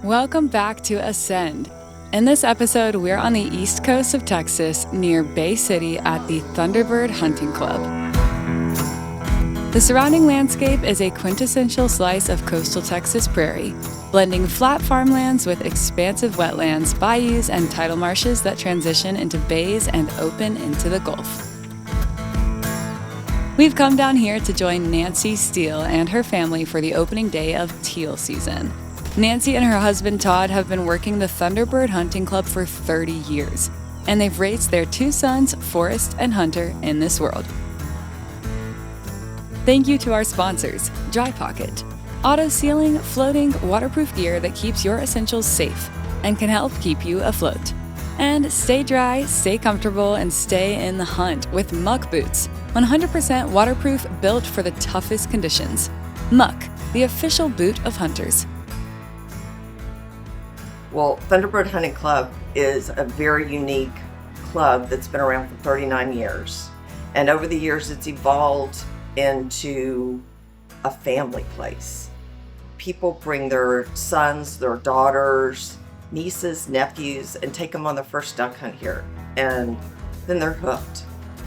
Welcome back to Ascend. In this episode, we're on the east coast of Texas near Bay City at the Thunderbird Hunting Club. The surrounding landscape is a quintessential slice of coastal Texas prairie, blending flat farmlands with expansive wetlands, bayous, and tidal marshes that transition into bays and open into the Gulf. We've come down here to join Nancy Steele and her family for the opening day of teal season. Nancy and her husband Todd have been working the Thunderbird Hunting Club for 30 years, and they've raised their two sons, Forrest and Hunter, in this world. Thank you to our sponsors, Dry Pocket, auto sealing, floating, waterproof gear that keeps your essentials safe and can help keep you afloat. And stay dry, stay comfortable, and stay in the hunt with Muck Boots, 100% waterproof, built for the toughest conditions. Muck, the official boot of hunters. Well, Thunderbird Hunting Club is a very unique club that's been around for 39 years. And over the years, it's evolved into a family place. People bring their sons, their daughters, nieces, nephews, and take them on their first duck hunt here. And then they're hooked.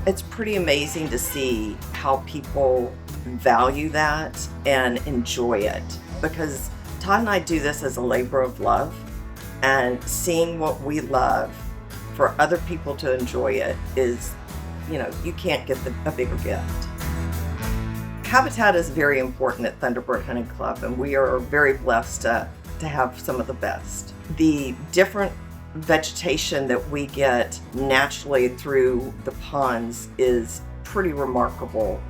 It's pretty amazing to see how people value that and enjoy it. Because Todd and I do this as a labor of love. And seeing what we love for other people to enjoy it is, you can't get a bigger gift. Habitat is very important at Thunderbird Hunting Club, and we are very blessed to have some of the best. The different vegetation that we get naturally through the ponds is pretty remarkable.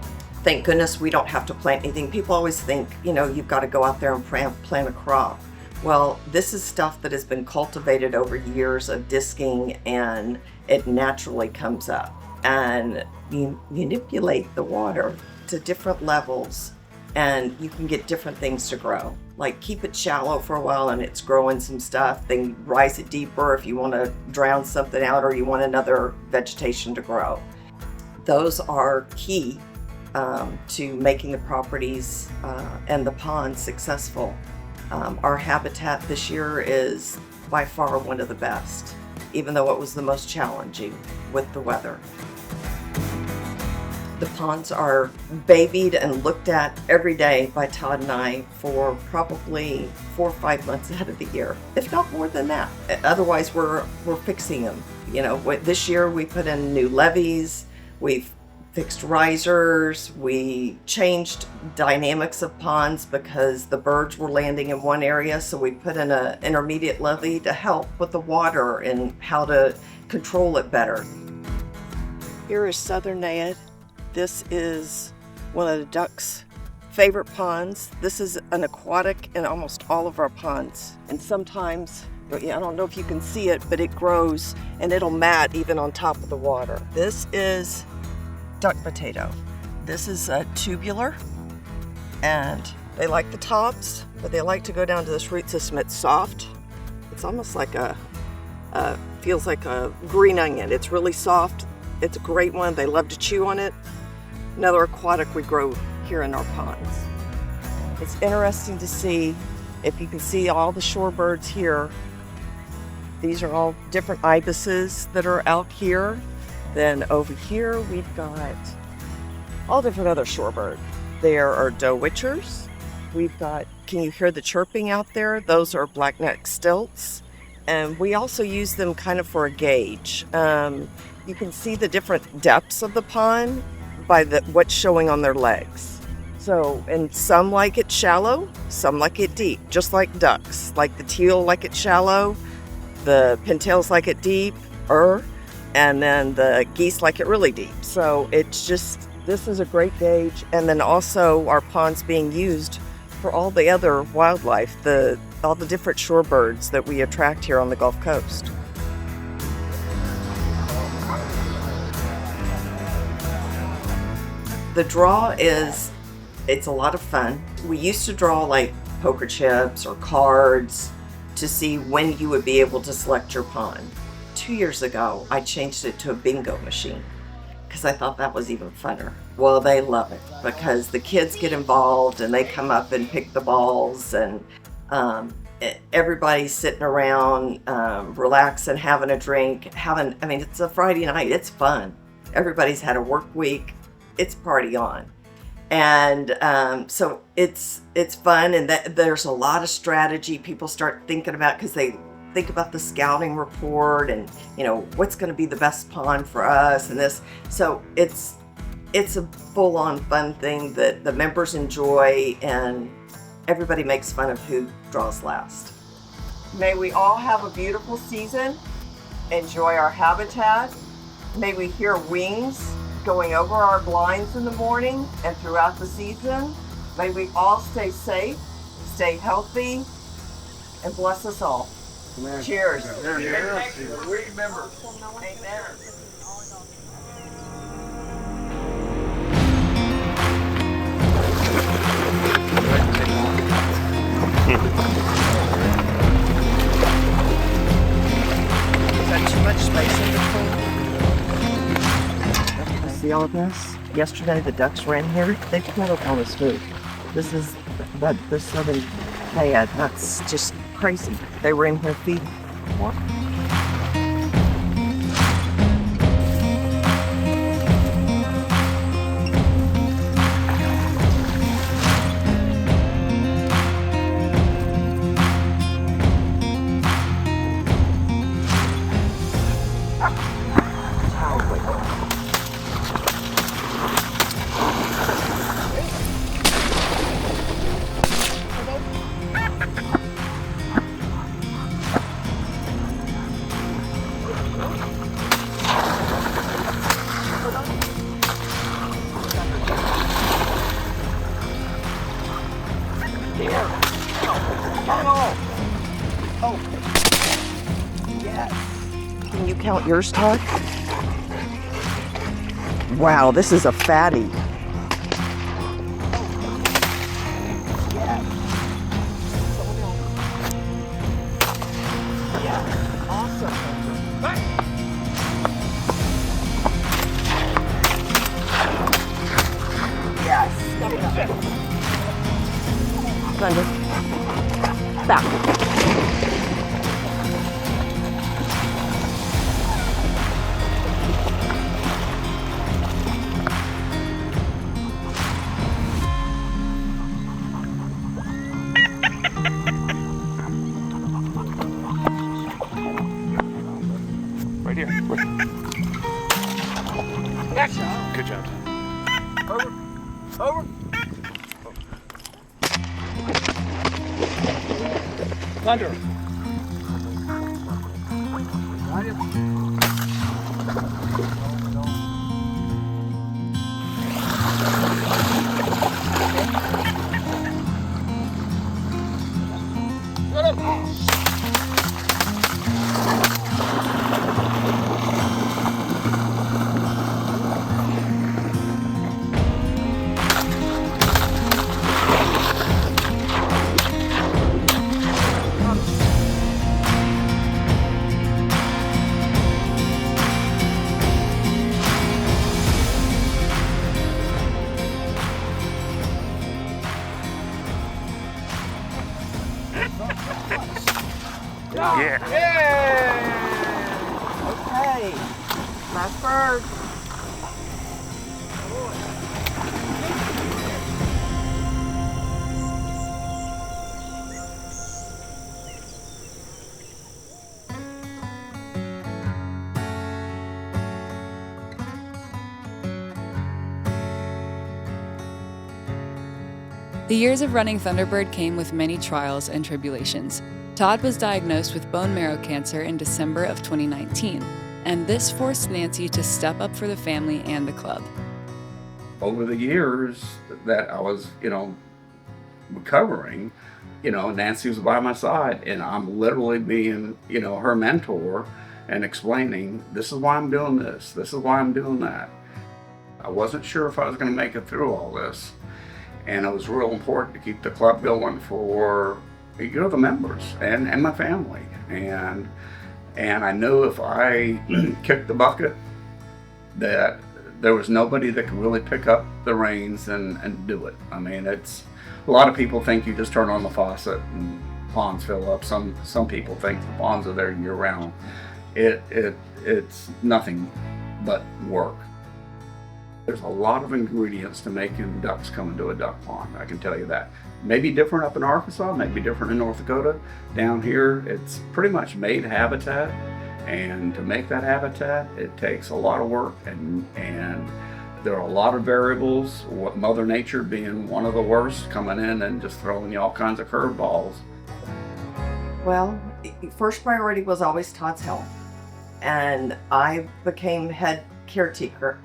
Thank goodness we don't have to plant anything. People always think, you've got to go out there and plant a crop. Well, this is stuff that has been cultivated over years of disking, and it naturally comes up. And you manipulate the water to different levels, and you can get different things to grow. Like keep it shallow for a while and it's growing some stuff, then rise it deeper if you want to drown something out or you want another vegetation to grow. Those are key to making the properties and the ponds successful. Our habitat this year is by far one of the best, even though it was the most challenging with the weather. The ponds are babied and looked at every day by Todd and I for probably 4 or 5 months ahead of the year, if not more than that. Otherwise, we're fixing them. This year we put in new levees, we've fixed risers, we changed dynamics of ponds because the birds were landing in one area, so we put in an intermediate levee to help with the water and how to control it better. Here is southern naiad. This is one of the ducks' favorite ponds. This is an aquatic in almost all of our ponds. And sometimes, I don't know if you can see it, but it grows and it'll mat even on top of the water. This is duck potato. This is a tubular, and they like the tops, but they like to go down to this root system. It's soft. It's almost like feels like a green onion. It's really soft. It's a great one. They love to chew on it. Another aquatic we grow here in our ponds. It's interesting to see, if you can see all the shorebirds here. These are all different ibises that are out here. Then over here, we've got all different other shorebird. There are doe witchers. We've got, can you hear the chirping out there? Those are black-necked stilts. And we also use them kind of for a gauge. You can see the different depths of the pond by what's showing on their legs. So, and some like it shallow, some like it deep, just like ducks. Like the teal like it shallow, the pintails like it deep, and then the geese like it really deep. So it's just, this is a great gauge. And then also our ponds being used for all the other wildlife, all the different shorebirds that we attract here on the Gulf Coast. The draw is, it's a lot of fun. We used to draw like poker chips or cards to see when you would be able to select your pond. 2 years ago, I changed it to a bingo machine because I thought that was even funner. Well, they love it because the kids get involved and they come up and pick the balls, and Everybody's sitting around, relaxing, having a drink, it's a Friday night. It's fun. Everybody's had a work week. It's party on. And so it's fun, and there's a lot of strategy people start thinking about, because they think about the scouting report and, what's going to be the best pond for us and this. So it's a full-on fun thing that the members enjoy, and everybody makes fun of who draws last. May we all have a beautiful season, enjoy our habitat. May we hear wings going over our blinds in the morning and throughout the season. May we all stay safe, stay healthy, and bless us all. Amen. Cheers. Remember. Amen. Is that too much space in between? See all of this? Yesterday the ducks ran here. They fed up on us too. This is the southern naiad. That's just crazy. They were in here feeding. What? Can you count yours, Todd? Wow, this is a fatty. Yeah, awesome. Yes. Thunder. Back. Right here. Gotcha. Good job. Over. Over. Thunder. Got it. Yeah. Okay. Last bird. The years of running Thunderbird came with many trials and tribulations. Todd was diagnosed with bone marrow cancer in December of 2019, and this forced Nancy to step up for the family and the club. Over the years that I was, recovering, Nancy was by my side, and I'm literally being, her mentor and explaining, this is why I'm doing this, this is why I'm doing that. I wasn't sure if I was going to make it through all this, and it was real important to keep the club going for the members and my family, and I knew if I kicked the bucket that there was nobody that could really pick up the reins and do it. I mean, it's a lot of people think you just turn on the faucet ponds fill up. Some people think the ponds are there year round. It's nothing but work. There's a lot of ingredients to making ducks come into a duck pond, I can tell you that. Maybe different up in Arkansas, maybe different in North Dakota. Down here, it's pretty much made habitat, and to make that habitat, it takes a lot of work, and there are a lot of variables, what Mother Nature being one of the worst, coming in and just throwing you all kinds of curveballs. Well, first priority was always Todd's health. And I became head caretaker,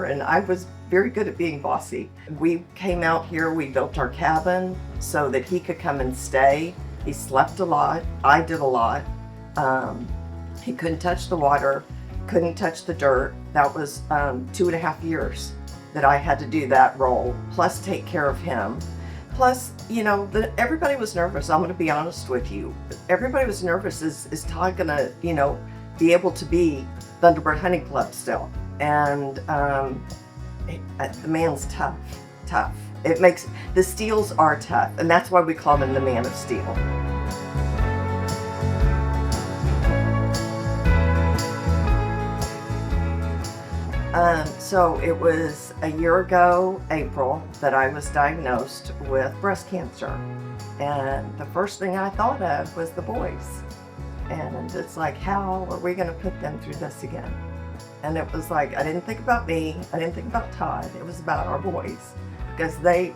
and I was very good at being bossy. We came out here, we built our cabin so that he could come and stay. He slept a lot, I did a lot. He couldn't touch the water, couldn't touch the dirt. That was 2.5 years that I had to do that role, plus take care of him. Plus, you know, everybody was nervous. I'm going to be honest with you. Everybody was nervous. Is Todd going to, you know, be able to be Thunderbird Hunting Club still? And the man's tough. It makes, the Steels are tough, and that's why we call him the Man of Steel. So it was a year ago, April, that I was diagnosed with breast cancer. And the first thing I thought of was the boys. And it's like, how are we going to put them through this again? And it was like, I didn't think about me. I didn't think about Todd. It was about our boys, because they're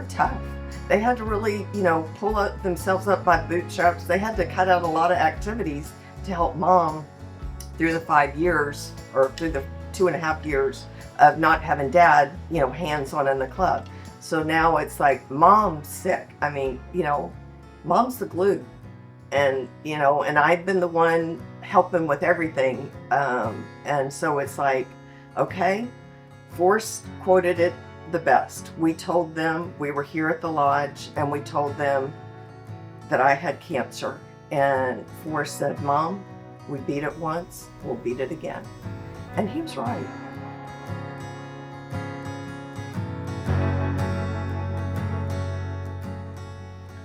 tough. They had to really, you know, pull themselves up by bootstraps. They had to cut out a lot of activities to help Mom through the 5 years, or through the 2.5 years of not having Dad, you know, hands-on in the club. So now it's like, Mom's sick. I mean, you know, Mom's the glue. And, you know, and I've been the one helping with everything. And so it's like, okay, Forrest quoted it the best. We told them, we were here at the lodge, and we told them that I had cancer. And Forrest said, Mom, we beat it once, we'll beat it again. And he was right.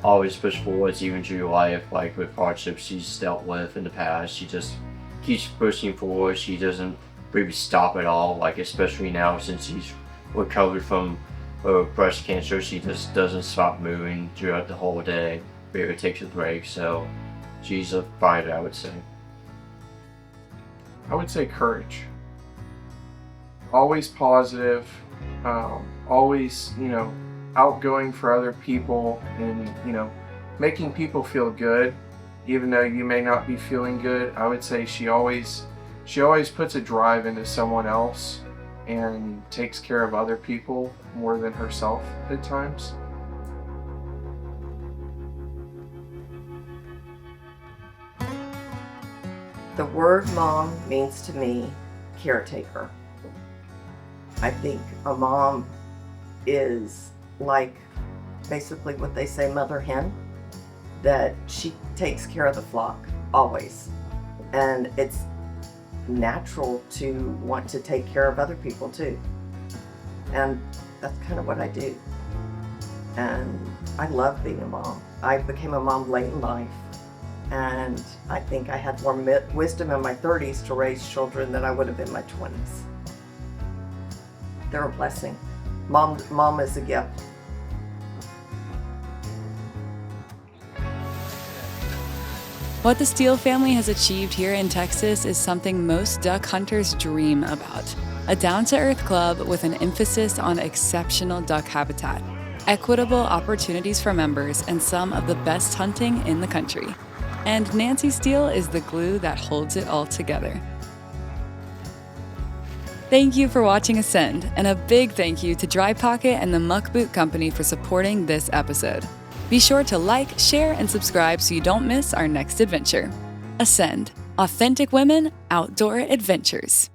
Always push forwards even through life, like with hardships she's dealt with in the past. She just keeps pushing forward. She doesn't really stop at all, like especially now since she's recovered from breast cancer. She just doesn't stop moving throughout the whole day. Barely takes a break, so she's a fighter, I would say. I would say courage. Always positive, always, you know, outgoing for other people, and, you know, making people feel good even though you may not be feeling good. I would say she always puts a drive into someone else and takes care of other people more than herself at times. The word mom means to me caretaker. I think a mom is like basically what they say, mother hen, that she takes care of the flock always. And it's natural to want to take care of other people too. And that's kind of what I do. And I love being a mom. I became a mom late in life. And I think I had more wisdom in my 30s to raise children than I would have in my 20s. They're a blessing. Mom is a gift. What the Steele family has achieved here in Texas is something most duck hunters dream about. A down-to-earth club with an emphasis on exceptional duck habitat, equitable opportunities for members, and some of the best hunting in the country. And Nancy Steele is the glue that holds it all together. Thank you for watching Ascend, and a big thank you to Dry Pocket and the Muck Boot Company for supporting this episode. Be sure to like, share, and subscribe so you don't miss our next adventure. Ascend, authentic women, outdoor adventures.